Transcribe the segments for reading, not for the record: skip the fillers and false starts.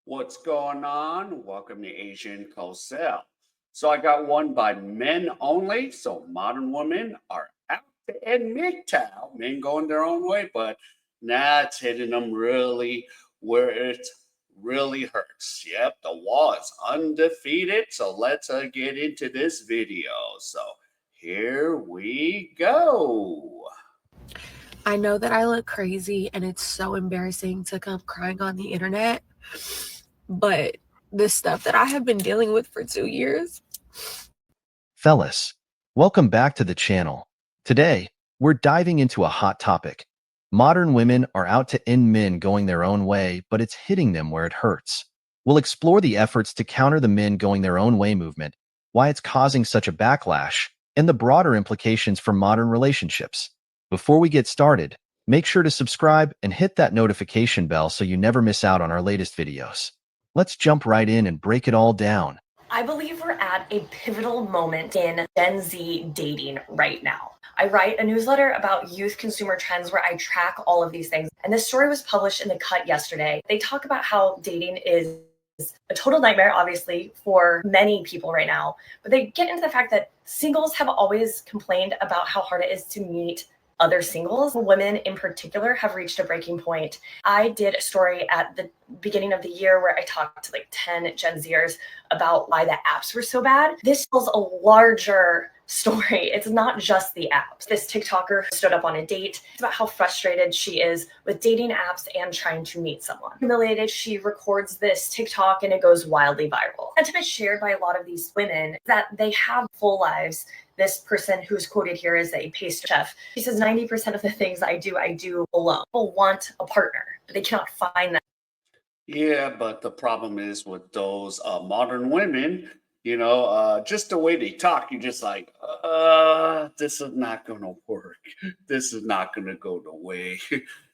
What's going on? Welcome to Asian Cosell. So I got one by men only. So modern women are out to admit Mgtow, men going their own way, but now it's hitting them really where it really hurts. Yep, the wall is undefeated. So let's get into this video. So here we go. I know that I look crazy and it's so embarrassing to come crying on the internet, but the stuff that I have been dealing with for 2 years. Fellas, welcome back to the channel. Today, we're diving into a hot topic. Modern women are out to end men going their own way, but it's hitting them where it hurts. We'll explore the efforts to counter the men going their own way movement, why it's causing such a backlash, and the broader implications for modern relationships. Before we get started, make sure to subscribe and hit that notification bell so you never miss out on our latest videos. Let's jump right in and break it all down. I believe we're at a pivotal moment in Gen Z dating right now. I write a newsletter about youth consumer trends where I track all of these things. And this story was published in The Cut yesterday. They talk about how dating is a total nightmare, obviously, for many people right now. But they get into the fact that singles have always complained about how hard it is to meet other singles. Women in particular have reached a breaking point. I did a story at the beginning of the year where I talked to like 10 Gen Zers about why the apps were so bad. This tells a larger story. It's not just the apps. This TikToker stood up on a date about how frustrated she is with dating apps and trying to meet someone. Humiliated, she records this TikTok and it goes wildly viral. Sentiment shared by a lot of these women that they have full lives. This person who's quoted here is a pastry chef. She says 90% of the things I do alone. People want a partner, but they cannot find that. Yeah, but the problem is with those modern women, just the way they talk, you're just like, this is not going to work. This is not going to go the way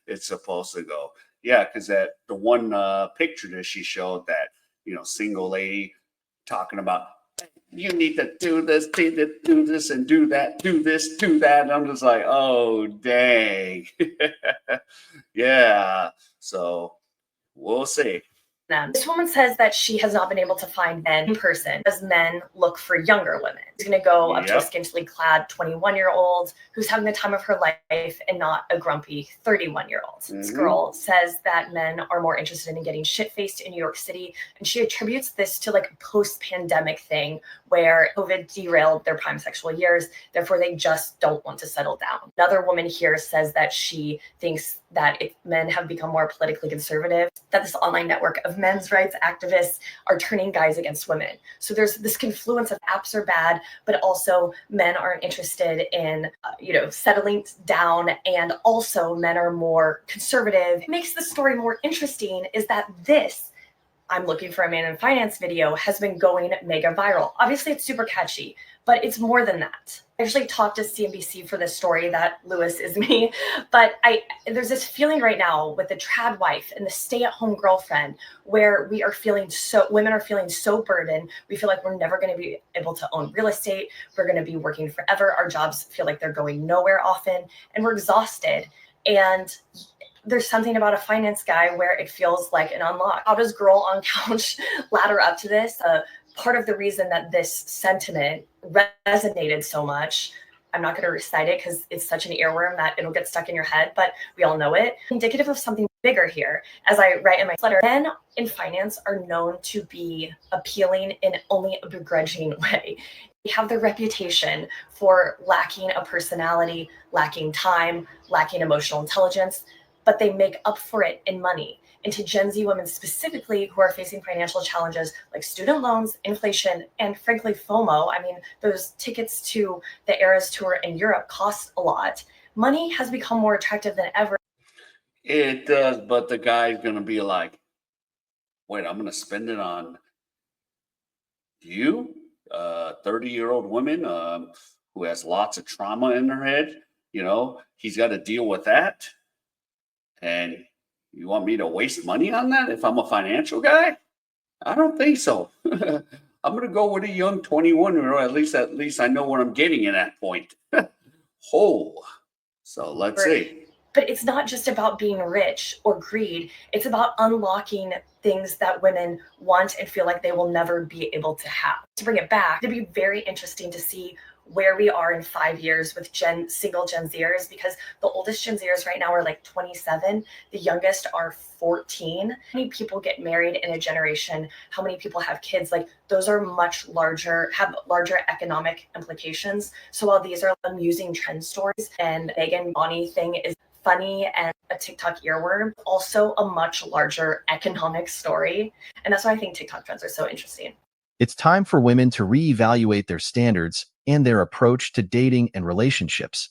it's supposed to go. Yeah, because that the one picture that she showed that, single lady talking about, you need to do this, do this, and do that, do this, do that. And I'm just like, oh, dang. Yeah. So we'll see. Them. This woman says that she has not been able to find men in person as men look for younger women. She's going to go up to a scantily clad 21-year-old who's having the time of her life and not a grumpy 31-year-old. This girl says that men are more interested in getting shit-faced in New York City, and she attributes this to like a post-pandemic thing where COVID derailed their prime sexual years, therefore they just don't want to settle down. Another woman here says that she thinks that if men have become more politically conservative, that this online network of men's rights activists are turning guys against women. So there's this confluence of apps are bad, but also men aren't interested in, settling down, and also men are more conservative. What makes the story more interesting is that this I'm looking for a man in finance video has been going mega viral. Obviously it's super catchy, but it's more than that. I actually talked to CNBC for this story. That Lewis is me, but there's this feeling right now with the trad wife and the stay-at-home girlfriend where women are feeling so burdened. We feel like we're never going to be able to own real estate. We're going to be working forever. Our jobs feel like they're going nowhere often, and we're exhausted. And there's something about a finance guy where it feels like an unlock. How does Girl on Couch ladder up to this? Part of the reason that this sentiment resonated so much, I'm not going to recite it because it's such an earworm that it'll get stuck in your head, but we all know it. Indicative of something bigger here. As I write in my letter, men in finance are known to be appealing in only a begrudging way. They have the reputation for lacking a personality, lacking time, lacking emotional intelligence, but they make up for it in money. And to Gen Z women specifically who are facing financial challenges like student loans, inflation, and frankly, FOMO, I mean, those tickets to the Eras Tour in Europe cost a lot. Money has become more attractive than ever. It does, but the guy's going to be like, wait, I'm going to spend it on you, 30-year-old woman who has lots of trauma in her head. He's got to deal with that. And you want me to waste money on that if I'm a financial guy? I don't think so. I'm going to go with a young 21-year-old. At least I know what I'm getting at that point. So let's see. But it's not just about being rich or greed. It's about unlocking things that women want and feel like they will never be able to have. To bring it back, it'd be very interesting to see where we are in 5 years with single Gen Zers, because the oldest Gen Zers right now are like 27. The youngest are 14. How many people get married in a generation? How many people have kids? Like those are have larger economic implications. So while these are amusing trend stories and Megan Bonnie thing is funny and a TikTok earworm, also a much larger economic story. And that's why I think TikTok trends are so interesting. It's time for women to reevaluate their standards and their approach to dating and relationships.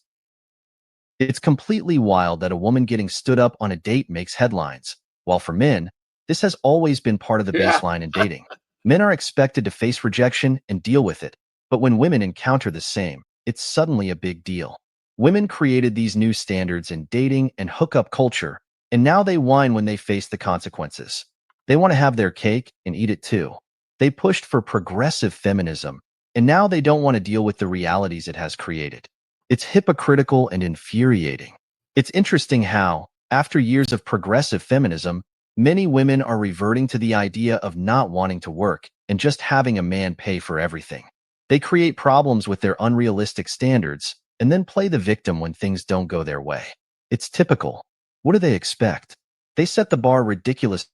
It's completely wild that a woman getting stood up on a date makes headlines, while for men, this has always been part of the Yeah. baseline in dating. Men are expected to face rejection and deal with it, but when women encounter the same, it's suddenly a big deal. Women created these new standards in dating and hookup culture, and now they whine when they face the consequences. They want to have their cake and eat it too. They pushed for progressive feminism, and now they don't want to deal with the realities it has created. It's hypocritical and infuriating. It's interesting how, after years of progressive feminism, many women are reverting to the idea of not wanting to work and just having a man pay for everything. They create problems with their unrealistic standards and then play the victim when things don't go their way. It's typical. What do they expect? They set the bar ridiculously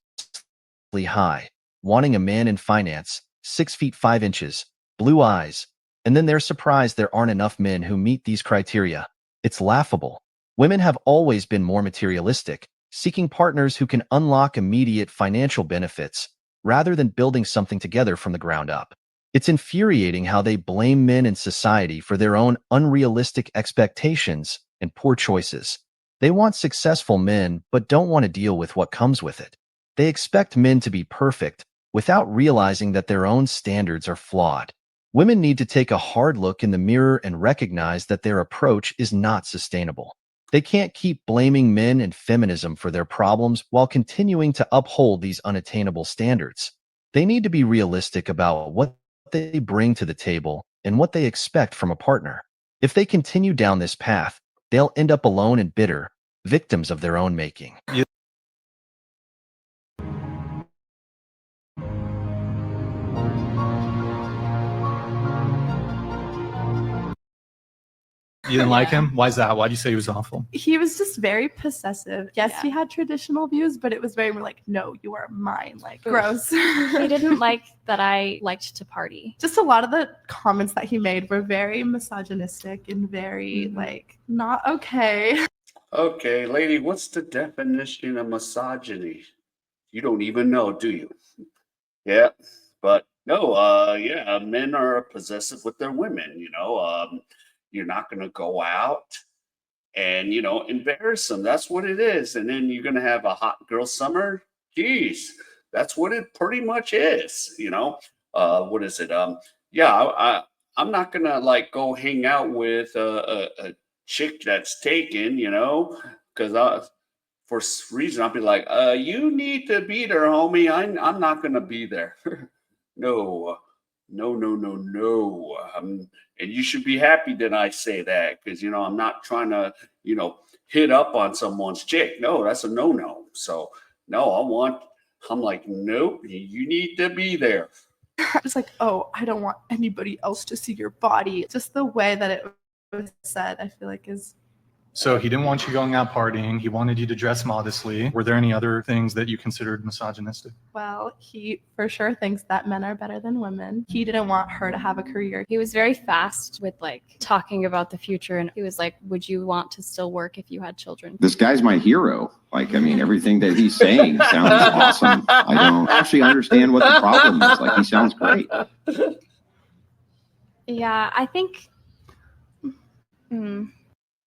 high, wanting a man in finance, 6 feet 5 inches, blue eyes, and then they're surprised there aren't enough men who meet these criteria. It's laughable. Women have always been more materialistic, seeking partners who can unlock immediate financial benefits, rather than building something together from the ground up. It's infuriating how they blame men in society for their own unrealistic expectations and poor choices. They want successful men, but don't want to deal with what comes with it. They expect men to be perfect, without realizing that their own standards are flawed. Women need to take a hard look in the mirror and recognize that their approach is not sustainable. They can't keep blaming men and feminism for their problems while continuing to uphold these unattainable standards. They need to be realistic about what they bring to the table and what they expect from a partner. If they continue down this path, they'll end up alone and bitter, victims of their own making. You didn't like him? Why is that? Why'd you say he was awful? He was just very possessive. Yes, Yeah. he had traditional views, but it was very more like, no, you are mine. Like, Oof. gross. He didn't like that I liked to party. Just a lot of the comments that he made were very misogynistic and very, like, not okay. Okay, lady, what's the definition of misogyny? You don't even know, do you? Yeah, but no, yeah, men are possessive with their women, you're not going to go out and, embarrass them. That's what it is. And then you're going to have a hot girl summer. Geez, that's what it pretty much is. What is it? Yeah, I'm not going to like go hang out with a chick that's taken, because for reason I'll be like, you need to be there, homie. I'm not gonna be there. No, no, no, no, no. And you should be happy that I say that because I'm not trying to hit up on someone's chick. No, that's a no. So no, I'm like, nope. You need to be there. Just like, oh, I don't want anybody else to see your body. Just the way that it was said, I feel like is. So he didn't want you going out partying. He wanted you to dress modestly. Were there any other things that you considered misogynistic? Well, he for sure thinks that men are better than women. He didn't want her to have a career. He was very fast with like talking about the future, and he was like, would you want to still work if you had children? This guy's my hero. Like, I mean, everything that he's saying sounds awesome. I don't actually understand what the problem is. Like, he sounds great. Yeah, I think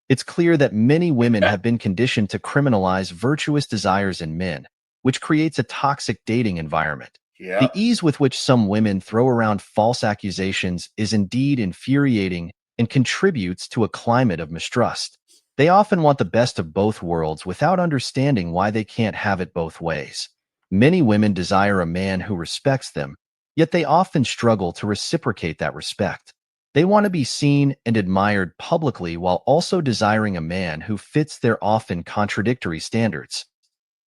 It's clear that many women have been conditioned to criminalize virtuous desires in men, which creates a toxic dating environment. Yeah. The ease with which some women throw around false accusations is indeed infuriating and contributes to a climate of mistrust. They often want the best of both worlds without understanding why they can't have it both ways. Many women desire a man who respects them, yet they often struggle to reciprocate that respect. They want to be seen and admired publicly while also desiring a man who fits their often contradictory standards.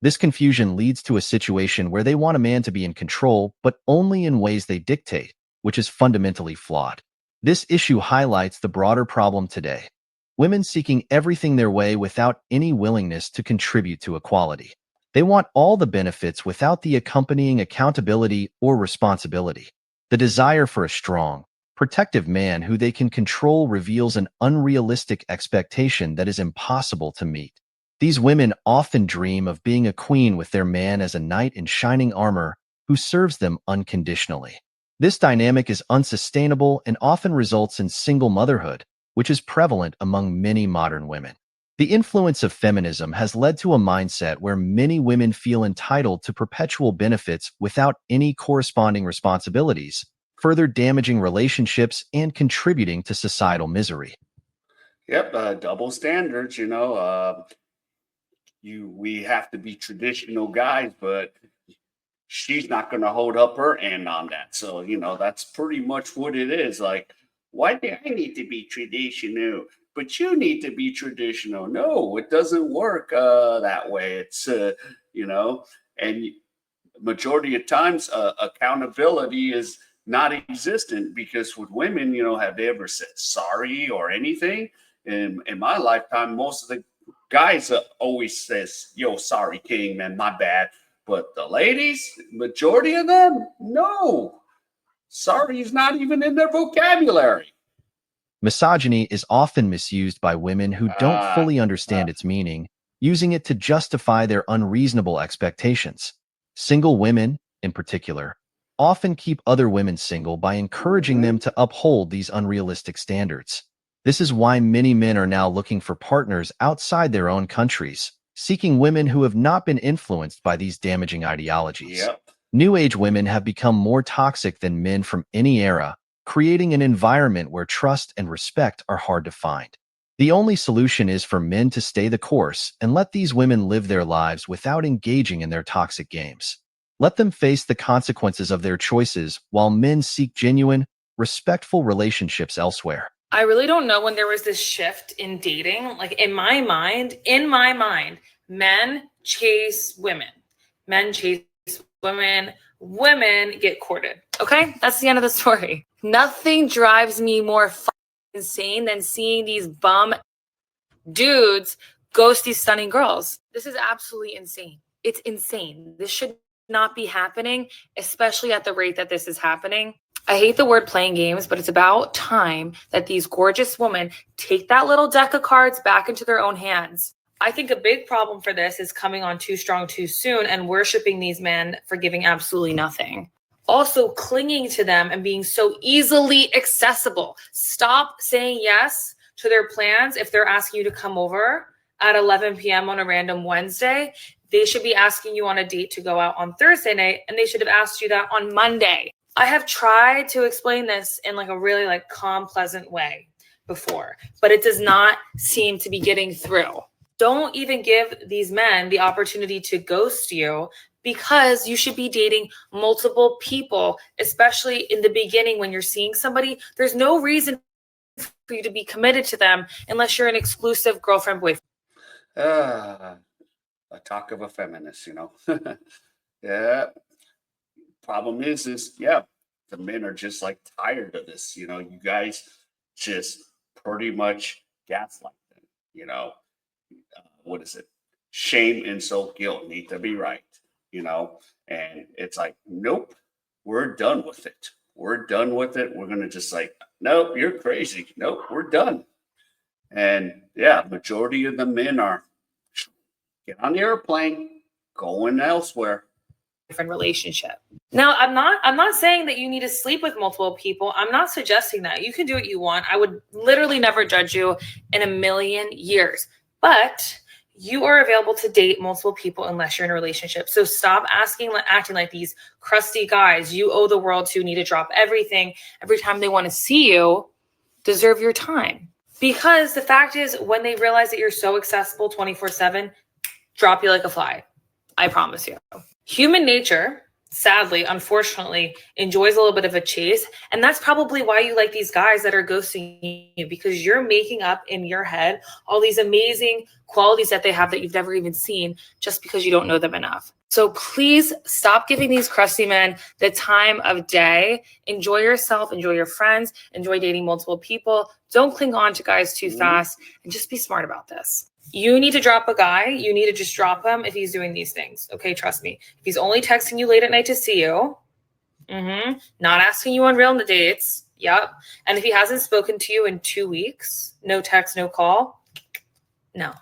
This confusion leads to a situation where they want a man to be in control, but only in ways they dictate, which is fundamentally flawed. This issue highlights the broader problem today: women seeking everything their way without any willingness to contribute to equality. They want all the benefits without the accompanying accountability or responsibility. The desire for a strong, protective man who they can control reveals an unrealistic expectation that is impossible to meet. These women often dream of being a queen with their man as a knight in shining armor who serves them unconditionally. This dynamic is unsustainable and often results in single motherhood, which is prevalent among many modern women. The influence of feminism has led to a mindset where many women feel entitled to perpetual benefits without any corresponding responsibilities, further damaging relationships and contributing to societal misery. Yep, double standards. We have to be traditional guys, but she's not going to hold up her end on that. So, that's pretty much what it is. Like, why do I need to be traditional? But you need to be traditional. No, it doesn't work that way. It's, and majority of times accountability is not existent because with women, have they ever said sorry or anything? In my lifetime, most of the guys always says, yo, sorry, king, man, my bad. But the ladies, majority of them, no. Sorry is not even in their vocabulary. Misogyny is often misused by women who don't Ah, fully understand its meaning, using it to justify their unreasonable expectations. Single women, in particular, often keep other women single by encouraging them to uphold these unrealistic standards. This is why many men are now looking for partners outside their own countries, seeking women who have not been influenced by these damaging ideologies. yep. New Age women have become more toxic than men from any era, creating an environment where trust and respect are hard to find. The only solution is for men to stay the course and let these women live their lives without engaging in their toxic games. Let them face the consequences of their choices while men seek genuine, respectful relationships elsewhere. I really don't know when there was this shift in dating. Like in my mind, men chase women. Men chase women. Women get courted. Okay? That's the end of the story. Nothing drives me more insane than seeing these bum dudes ghost these stunning girls. This is absolutely insane. It's insane. This should not be happening, especially at the rate that this is happening. I hate the word playing games, but it's about time that these gorgeous women take that little deck of cards back into their own hands. I think a big problem for this is coming on too strong too soon and worshiping these men for giving absolutely nothing. Also clinging to them and being so easily accessible. Stop saying yes to their plans if they're asking you to come over at 11 p.m. on a random Wednesday. They should be asking you on a date to go out on Thursday night, and they should have asked you that on Monday. I have tried to explain this in a really calm, pleasant way before, but it does not seem to be getting through. Don't even give these men the opportunity to ghost you, because you should be dating multiple people, especially in the beginning when you're seeing somebody. There's no reason for you to be committed to them unless you're an exclusive girlfriend boyfriend. A talk of a feminist, Yeah. Problem is, the men are just tired of this. You guys just pretty much gaslight them. What is it? Shame, insult, guilt need to be right. And it's nope, we're done with it. We're done with it. We're gonna just nope, you're crazy. Nope, we're done. And majority of the men are get on the airplane, going elsewhere. Different relationship. Now, I'm not saying that you need to sleep with multiple people. I'm not suggesting that. You can do what you want. I would literally never judge you in a million years. But you are available to date multiple people unless you're in a relationship. So stop acting like these crusty guys you owe the world to, need to drop everything every time they want to see you, deserve your time. Because the fact is, when they realize that you're so accessible 24/7, drop you like a fly. I promise you. Human nature sadly, unfortunately, enjoys a little bit of a chase. And that's probably why you like these guys that are ghosting you, because you're making up in your head all these amazing qualities that they have that you've never even seen just because you don't know them enough. So please stop giving these crusty men the time of day. Enjoy yourself, enjoy your friends, enjoy dating multiple people. Don't cling on to guys too fast, and just be smart about this. You need to drop a guy. You need to just drop him if he's doing these things. Okay, trust me. If he's only texting you late at night to see you, not asking you on real dates, yep. And if he hasn't spoken to you in 2 weeks, no text, no call, no.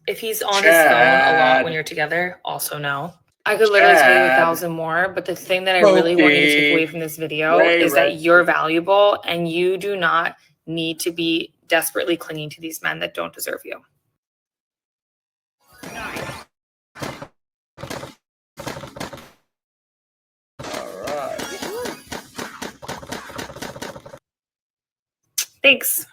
If he's on his phone a lot when you're together, also no. I could literally tell you 1,000 more, but the thing that I really want you to take away from this video is that you're valuable and you do not need to be desperately clinging to these men that don't deserve you. Thanks.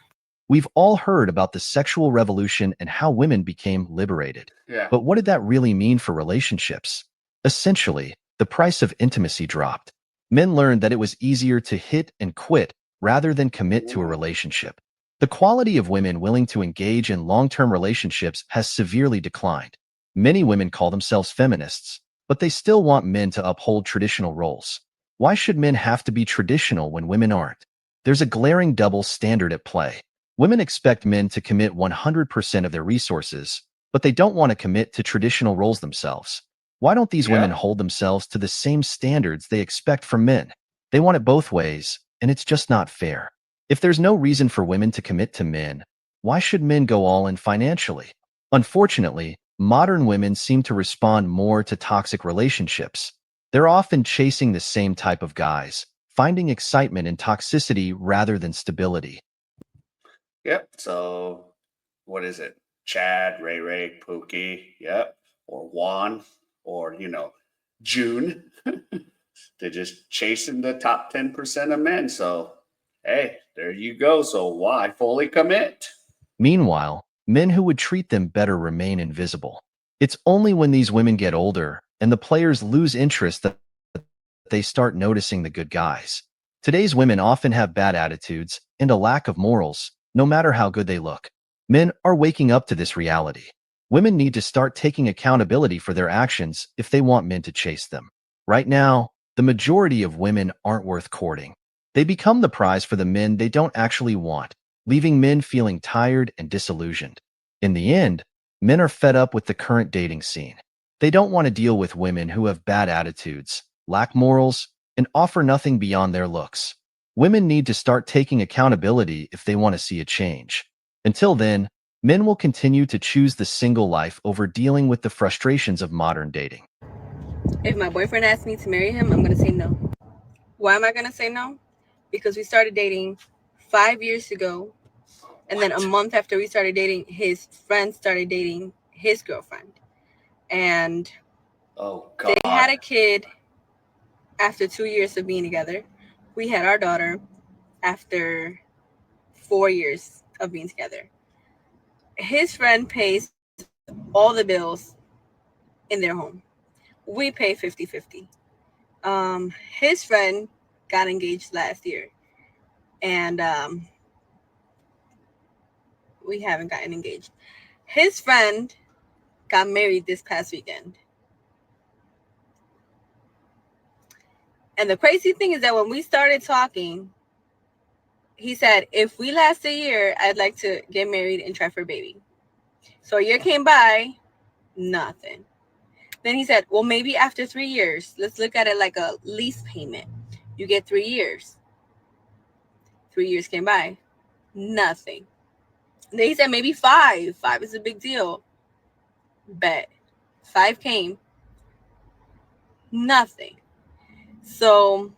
We've all heard about the sexual revolution and how women became liberated. Yeah. But what did that really mean for relationships? Essentially, the price of intimacy dropped. Men learned that it was easier to hit and quit rather than commit to a relationship. The quality of women willing to engage in long-term relationships has severely declined. Many women call themselves feminists, but they still want men to uphold traditional roles. Why should men have to be traditional when women aren't? There's a glaring double standard at play. Women expect men to commit 100% of their resources, but they don't want to commit to traditional roles themselves. Why don't these women hold themselves to the same standards they expect from men? They want it both ways, and it's just not fair. If there's no reason for women to commit to men, why should men go all in financially? Unfortunately, modern women seem to respond more to toxic relationships. They're often chasing the same type of guys, finding excitement in toxicity rather than stability. Yep. So what is it? Chad, Ray Ray, Pookie, yep. Or Juan, or June. They're just chasing the top 10% of men. So hey, there you go. So why fully commit? Meanwhile, men who would treat them better remain invisible. It's only when these women get older and the players lose interest that they start noticing the good guys. Today's women often have bad attitudes and a lack of morals, no matter how good they look. Men are waking up to this reality. Women need to start taking accountability for their actions if they want men to chase them. Right now, the majority of women aren't worth courting. They become the prize for the men they don't actually want, leaving men feeling tired and disillusioned. In the end, men are fed up with the current dating scene. They don't want to deal with women who have bad attitudes, lack morals, and offer nothing beyond their looks. Women need to start taking accountability if they want to see a change. Until then, men will continue to choose the single life over dealing with the frustrations of modern dating. If my boyfriend asks me to marry him, I'm going to say no. Why am I going to say no? Because we started dating 5 years ago. And then a month after we started dating, his friend started dating his girlfriend. And they had a kid after 2 years of being together. We had our daughter after 4 years of being together. His friend pays all the bills in their home. We pay 50-50. His friend got engaged last year. And we haven't gotten engaged. His friend got married this past weekend. And the crazy thing is that when we started talking, he said, if we last a year, I'd like to get married and try for a baby. So a year came by, nothing. Then he said, well, maybe after 3 years, let's look at it like a lease payment. You get 3 years. 3 years came by, nothing. And then he said, maybe 5. 5 is a big deal. Bet. 5 came, nothing. So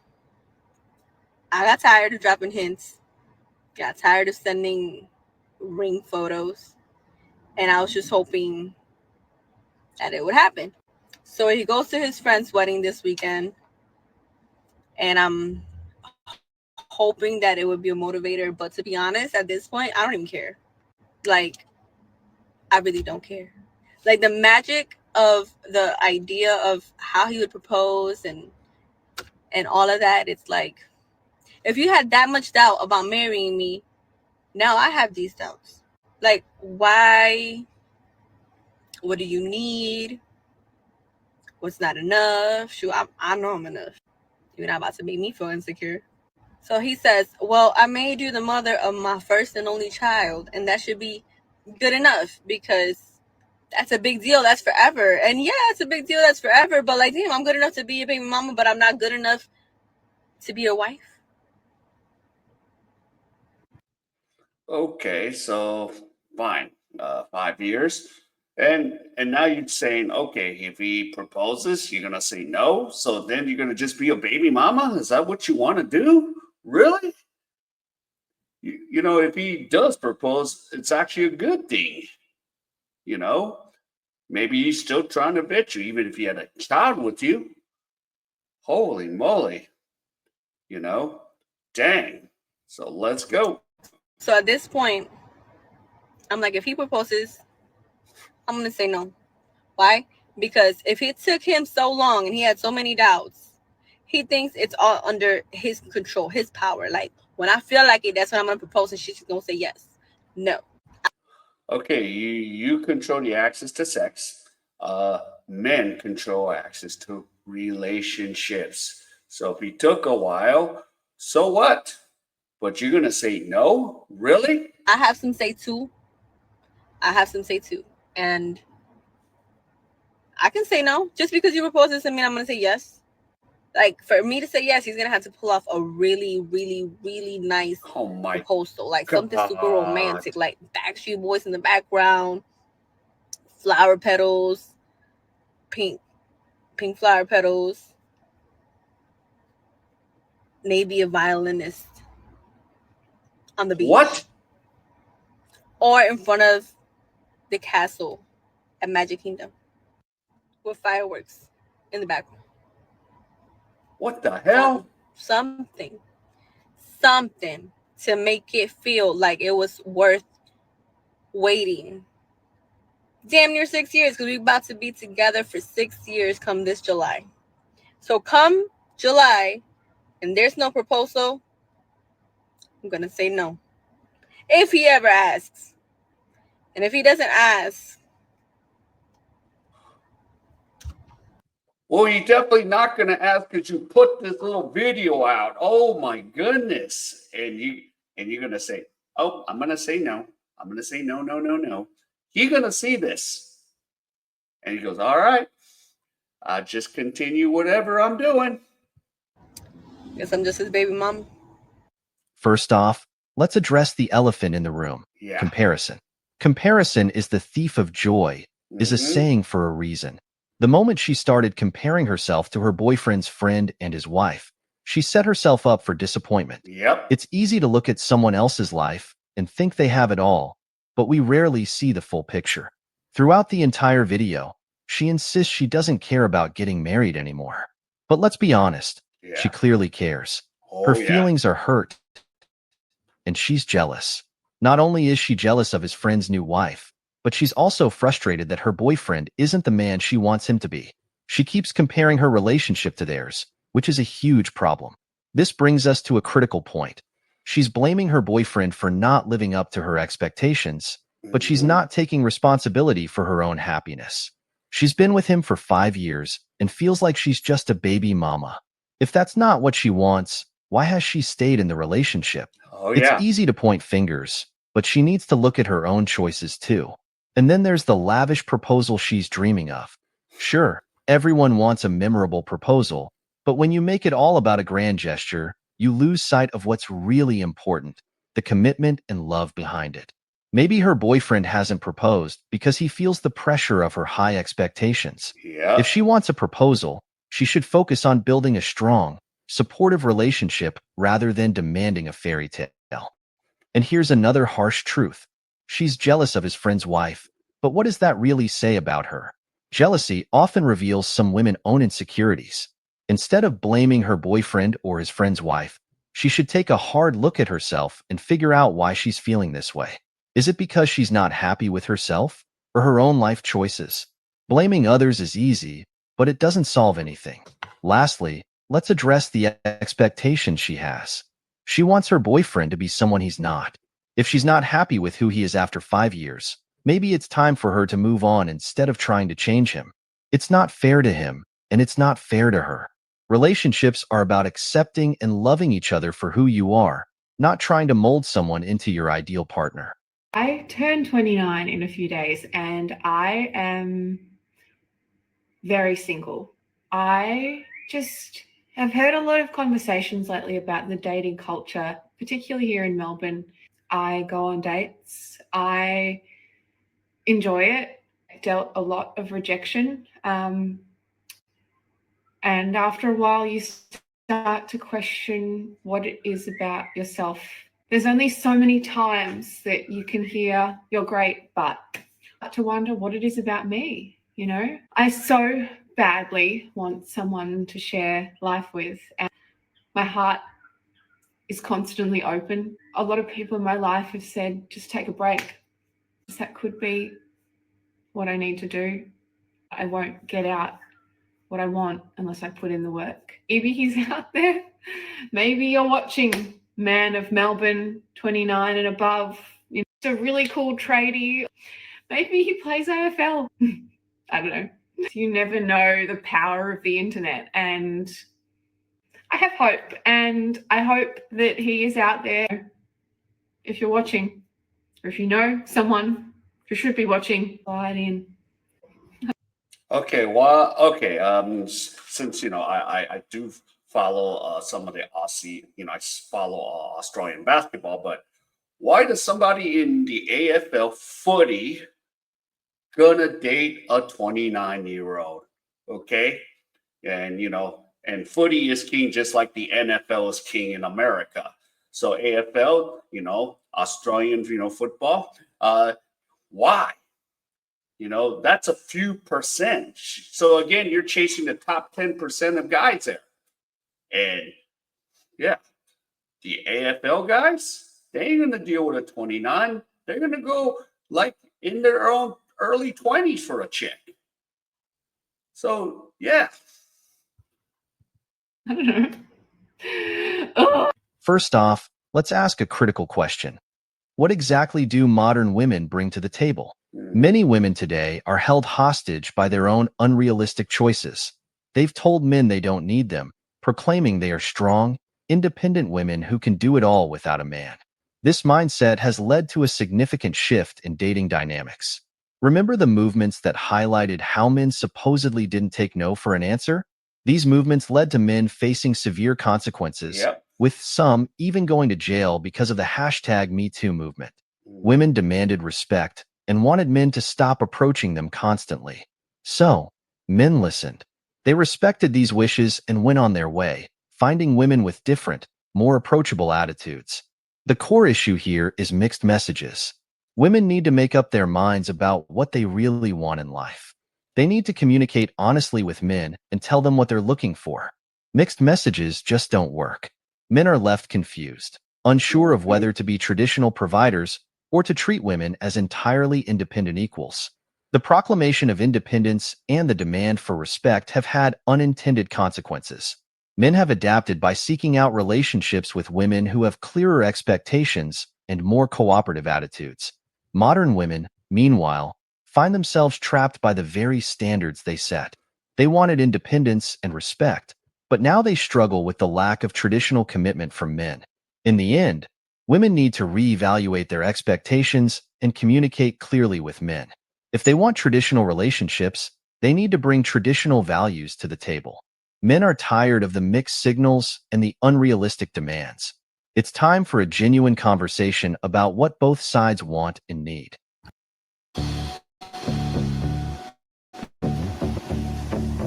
I got tired of dropping hints, got tired of sending ring photos, and I was just hoping that it would happen. So he goes to his friend's wedding this weekend, and I'm hoping that it would be a motivator. But to be honest, at this point, I don't even care. Like, I really don't care. Like, the magic of the idea of how he would propose and and all of that, it's like, if you had that much doubt about marrying me, now I have these doubts. Like, why? What do you need? What's not enough? Shoot, I know I'm enough. You're not about to make me feel insecure. So he says, well, I made you the mother of my first and only child, and that should be good enough, because that's a big deal. That's forever. And yeah, it's a big deal. That's forever. But like, damn, I'm good enough to be your baby mama, but I'm not good enough to be your wife. Okay, so fine, 5 years, and now you're saying, okay, if he proposes, you're gonna say no. So then you're gonna just be a baby mama? Is that what you want to do? Really? You know, if he does propose, it's actually a good thing. You know, maybe he's still trying to vet you, even if he had a child with you. Holy moly! You know, dang. So let's go. So at this point, I'm like, if he proposes, I'm going to say no. Why? Because if it took him so long and he had so many doubts, he thinks it's all under his control, his power. Like, when I feel like it, that's when I'm going to propose, and she's going to say yes. No. Okay, you control the access to sex. Men control access to relationships. So if he took a while, so what? But you're gonna say no? Really? I have some say too. And I can say no. Just because you propose doesn't mean I'm going to say yes. Like, for me to say yes, he's going to have to pull off a really, really, really nice Oh my proposal. Like something super God. romantic, like Backstreet Boys in the background, flower petals, pink flower petals, maybe a violinist on the beach. What? Or in front of the castle at Magic Kingdom with fireworks in the background. What the hell? Something to make it feel like it was worth waiting. Damn near 6 years, because we're about to be together for 6 years come this July. So come July and there's no proposal, I'm going to say no. If he ever asks. And if he doesn't ask, Well, you're definitely not gonna ask because you put this little video out. Oh my goodness. And you're gonna say, oh, I'm gonna say no. I'm gonna say no, no, no, no. You're gonna see this. And he goes, all right. I'll just continue whatever I'm doing. guess I'm just his baby mama. First off, let's address the elephant in the room. Yeah. Comparison. Comparison is the thief of joy, is a Mhm. saying for a reason. The moment she started comparing herself to her boyfriend's friend and his wife, she set herself up for disappointment. Yep. It's easy to look at someone else's life and think they have it all, but we rarely see the full picture. Throughout the entire video, she insists she doesn't care about getting married anymore. But let's be honest, she Yeah. clearly cares. Oh, Her yeah. feelings are hurt, and she's jealous. Not only is she jealous of his friend's new wife, but she's also frustrated that her boyfriend isn't the man she wants him to be. She keeps comparing her relationship to theirs, which is a huge problem. This brings us to a critical point. She's blaming her boyfriend for not living up to her expectations, but she's Mhm. not taking responsibility for her own happiness. She's been with him for 5 years and feels like she's just a baby mama. If that's not what she wants, why has she stayed in the relationship? Oh, It's yeah. easy to point fingers, but she needs to look at her own choices too. And then there's the lavish proposal she's dreaming of. Sure, everyone wants a memorable proposal, but when you make it all about a grand gesture, you lose sight of what's really important, the commitment and love behind it. Maybe her boyfriend hasn't proposed because he feels the pressure of her high expectations. Yep. If she wants a proposal, she should focus on building a strong, supportive relationship rather than demanding a fairy tale. And here's another harsh truth. She's jealous of his friend's wife, but what does that really say about her? Jealousy often reveals some women's own insecurities. Instead of blaming her boyfriend or his friend's wife, she should take a hard look at herself and figure out why she's feeling this way. Is it because she's not happy with herself or her own life choices? Blaming others is easy, but it doesn't solve anything. Lastly, let's address the expectation she has. She wants her boyfriend to be someone he's not. If she's not happy with who he is after 5 years, maybe it's time for her to move on instead of trying to change him. It's not fair to him, and it's not fair to her. Relationships are about accepting and loving each other for who you are, not trying to mold someone into your ideal partner. I turned 29 in a few days and I am very single. I just have heard a lot of conversations lately about the dating culture, particularly here in Melbourne. I go on dates. I enjoy it. I dealt a lot of rejection. And after a while, you start to question what it is about yourself. There's only so many times that you can hear, "You're great," but to wonder what it is about me, you know? I so badly want someone to share life with, and my heart is constantly open. A lot of people in my life have said, just take a break. That could be what I need to do. I won't get out what I want unless I put in the work. Maybe he's out there. Maybe you're watching, man of Melbourne, 29 and above. You know, it's a really cool tradie. Maybe he plays AFL. I don't know. You never know the power of the internet. And I have hope. And I hope that he is out there. If you're watching, or if you know someone who should be watching, slide in. Okay, well, okay. Since I do follow some of the Aussie, I follow Australian basketball, but why does somebody in the AFL footy gonna date a 29-year-old? Okay, and and footy is king, just like the NFL is king in America. So AFL, Australian, football. Why? That's a few percent. So again, you're chasing the top 10% of guys there. And yeah, the AFL guys, they ain't gonna deal with a 29. They're gonna go like in their own early 20s for a chick. So yeah. I don't know. Oh. First off, let's ask a critical question. What exactly do modern women bring to the table? Many women today are held hostage by their own unrealistic choices. They've told men they don't need them, proclaiming they are strong, independent women who can do it all without a man. This mindset has led to a significant shift in dating dynamics. Remember the movements that highlighted how men supposedly didn't take no for an answer? These movements led to men facing severe consequences, Yep. with some even going to jail because of the hashtag #MeToo movement. Women demanded respect and wanted men to stop approaching them constantly. So, men listened. They respected these wishes and went on their way, finding women with different, more approachable attitudes. The core issue here is mixed messages. Women need to make up their minds about what they really want in life. They need to communicate honestly with men and tell them what they're looking for. Mixed messages just don't work. Men are left confused, unsure of whether to be traditional providers or to treat women as entirely independent equals. The proclamation of independence and the demand for respect have had unintended consequences. Men have adapted by seeking out relationships with women who have clearer expectations and more cooperative attitudes. Modern women, meanwhile, find themselves trapped by the very standards they set. They wanted independence and respect, but now they struggle with the lack of traditional commitment from men. In the end, women need to reevaluate their expectations and communicate clearly with men. If they want traditional relationships, they need to bring traditional values to the table. Men are tired of the mixed signals and the unrealistic demands. It's time for a genuine conversation about what both sides want and need.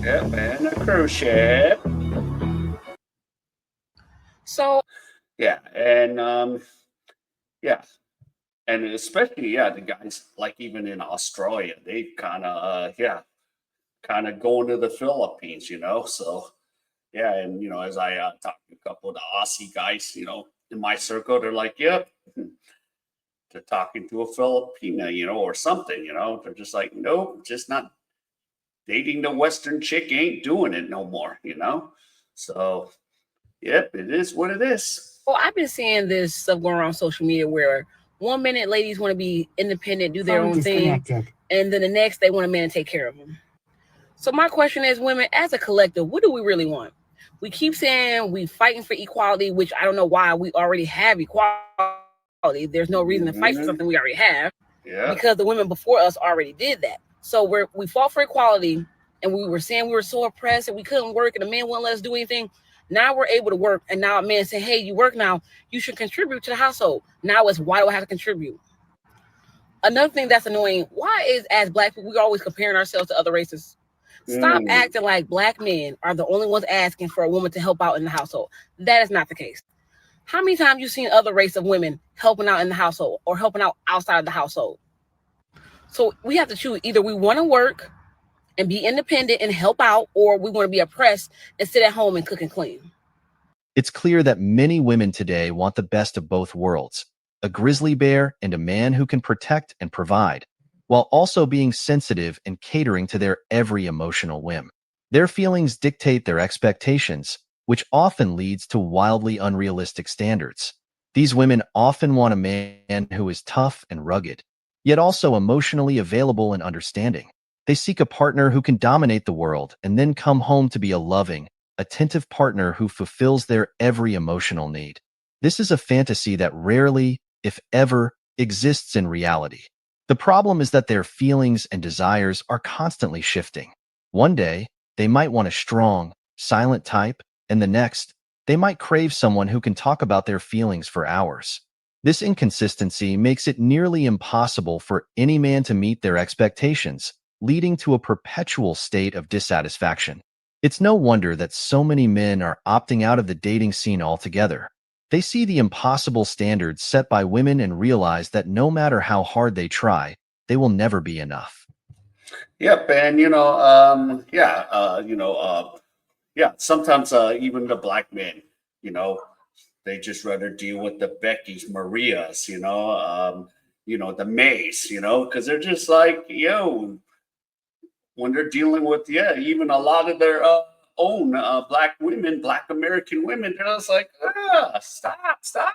Yep, and a cruise ship. So Yeah, and yeah, and especially the guys like even in Australia, they kind of going to the Philippines, So yeah, and as I talked to a couple of the Aussie guys, in my circle, they're like, yep, they're talking to a Filipina, or something, They're just like, nope, just not dating the Western chick ain't doing it no more, So, yep, it is what it is. Well, I've been seeing this stuff going around on social media where 1 minute ladies want to be independent, do their own thing, and then the next they want a man to take care of them. So my question is, women, as a collective, what do we really want? We keep saying we fighting for equality, which I don't know why. We already have equality. There's no reason to fight for something we already have, because the women before us already did that. So we fought for equality, and we were saying we were so oppressed and we couldn't work, and the man wouldn't let us do anything. Now we're able to work, and now a man say, hey, you work now, you should contribute to the household. Now it's, why do I have to contribute? Another thing that's annoying, why is, as Black people, we're always comparing ourselves to other races? Stop acting like Black men are the only ones asking for a woman to help out in the household. That is not the case. How many times you seen other race of women helping out in the household or helping out outside of the household? So we have to choose. Either we want to work and be independent and help out, or we want to be oppressed and sit at home and cook and clean. It's clear that many women today want the best of both worlds, a grizzly bear and a man who can protect and provide, while also being sensitive and catering to their every emotional whim. Their feelings dictate their expectations, which often leads to wildly unrealistic standards. These women often want a man who is tough and rugged, yet also emotionally available and understanding. They seek a partner who can dominate the world and then come home to be a loving, attentive partner who fulfills their every emotional need. This is a fantasy that rarely, if ever, exists in reality. The problem is that their feelings and desires are constantly shifting. One day, they might want a strong, silent type, and the next, they might crave someone who can talk about their feelings for hours. This inconsistency makes it nearly impossible for any man to meet their expectations, leading to a perpetual state of dissatisfaction. It's no wonder that so many men are opting out of the dating scene altogether. They see the impossible standards set by women and realize that no matter how hard they try, they will never be enough. Yep, and sometimes even the Black men, they just rather deal with the Beckys, Marias, the Mays, because they're just like, when they're dealing with, even a lot of their own Black women, Black American women, they're just like, stop,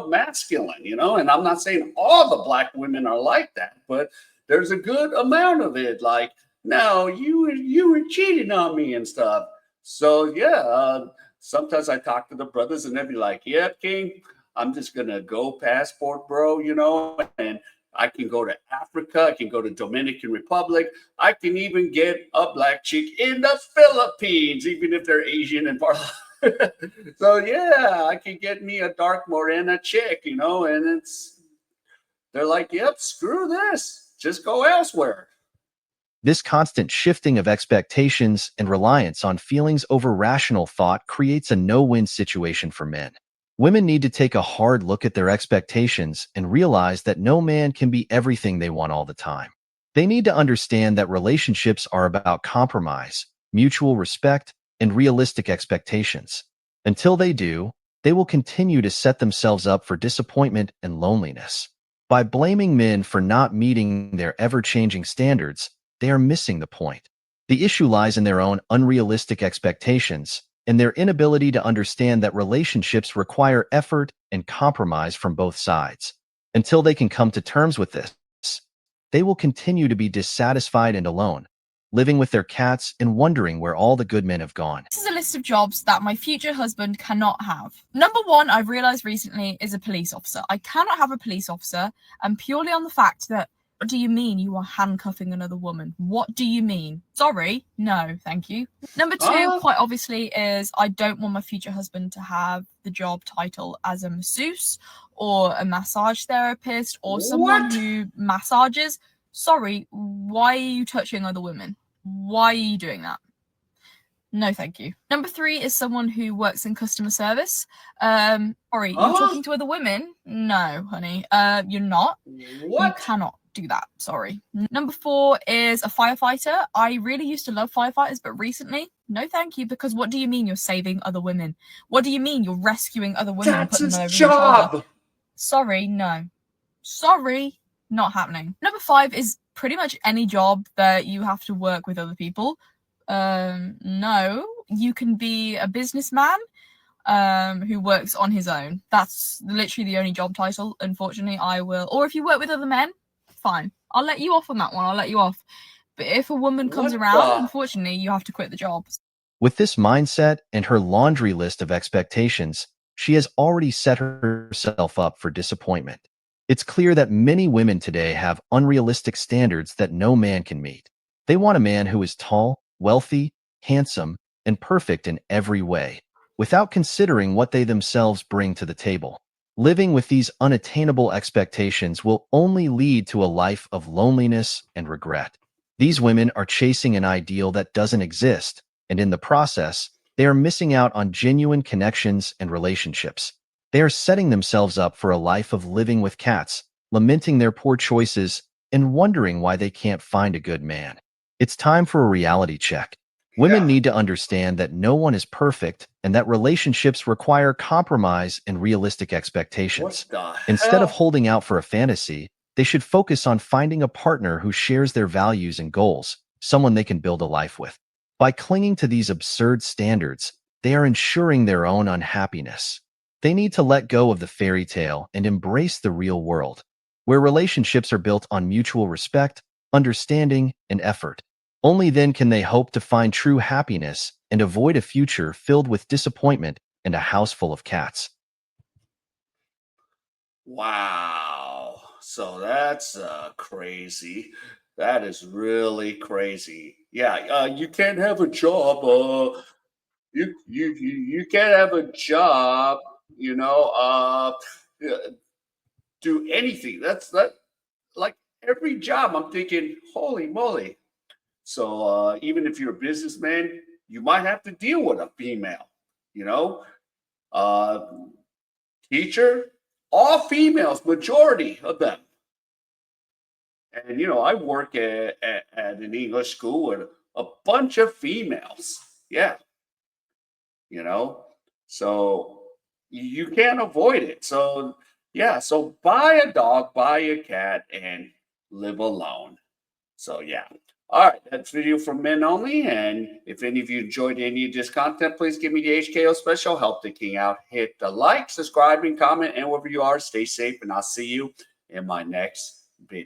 masculine, and I'm not saying all the Black women are like that, but there's a good amount of it, like, no, you were cheating on me and stuff. So sometimes I talk to the brothers and they'll be like, "Yep, King, I'm just gonna go passport, bro, and I can go to Africa, I can go to Dominican Republic, I can even get a Black chick in the Philippines, even if they're Asian and part." So I can get me a dark morena chick, and they're like, "Yep, screw this, just go elsewhere." This constant shifting of expectations and reliance on feelings over rational thought creates a no-win situation for men. Women need to take a hard look at their expectations and realize that no man can be everything they want all the time. They need to understand that relationships are about compromise, mutual respect, and realistic expectations. Until they do, they will continue to set themselves up for disappointment and loneliness. By blaming men for not meeting their ever-changing standards, they are missing the point. The issue lies in their own unrealistic expectations and their inability to understand that relationships require effort and compromise from both sides. Until they can come to terms with this, they will continue to be dissatisfied and alone, living with their cats and wondering where all the good men have gone. This is a list of jobs that my future husband cannot have. Number one, I've realized recently, is a police officer. I cannot have a police officer, and purely on the fact that, what do you mean you are handcuffing another woman? What do you mean? Sorry, no, thank you. Number two, quite obviously, is I don't want my future husband to have the job title as a masseuse or a massage therapist or someone who massages. Sorry, why are you touching other women? Why are you doing that? No, thank you. Number three is someone who works in customer service. Sorry, you're talking to other women? No, honey, you're not. You cannot do that, sorry. Number four is a firefighter. I really used to love firefighters, but recently, no thank you, because what do you mean you're saving other women? What do you mean you're rescuing other women and putting them over your shoulder? Sorry, no. Sorry, not happening. Number five is pretty much any job that you have to work with other people. No. you can be a businessman who works on his own. That's literally the only job title. Unfortunately, I will. Or if you work with other men, fine. I'll let you off on that one. I'll let you off. But if a woman comes What around, the- unfortunately, you have to quit the job. With this mindset and her laundry list of expectations, she has already set herself up for disappointment. It's clear that many women today have unrealistic standards that no man can meet. They want a man who is tall, wealthy, handsome, and perfect in every way, without considering what they themselves bring to the table. Living with these unattainable expectations will only lead to a life of loneliness and regret. These women are chasing an ideal that doesn't exist, and in the process, they are missing out on genuine connections and relationships. They are setting themselves up for a life of living with cats, lamenting their poor choices, and wondering why they can't find a good man. It's time for a reality check. Women Yeah. need to understand that no one is perfect and that relationships require compromise and realistic expectations. What the Instead of hell? holding out for a fantasy, they should focus on finding a partner who shares their values and goals, someone they can build a life with. By clinging to these absurd standards, they are ensuring their own unhappiness. They need to let go of the fairy tale and embrace the real world, where relationships are built on mutual respect, understanding, and effort. Only then can they hope to find true happiness and avoid a future filled with disappointment and a house full of cats. Wow. So that's crazy. That is really crazy. Yeah, you can't have a job. You can't have a job. You know, do anything. That's that. Like every job, I'm thinking, holy moly. So even if you're a businessman, you might have to deal with a female. You know, uh, teacher, all females, majority of them. And I work at an English school with a bunch of females. Yeah, you know, so you can't avoid it. So yeah, so buy a dog, buy a cat, and live alone. So yeah. All right, that's video for men only. And if any of you enjoyed any of this content, please give me the HKO special. Help the king out. Hit the like, subscribe, and comment. And wherever you are, stay safe. And I'll see you in my next video.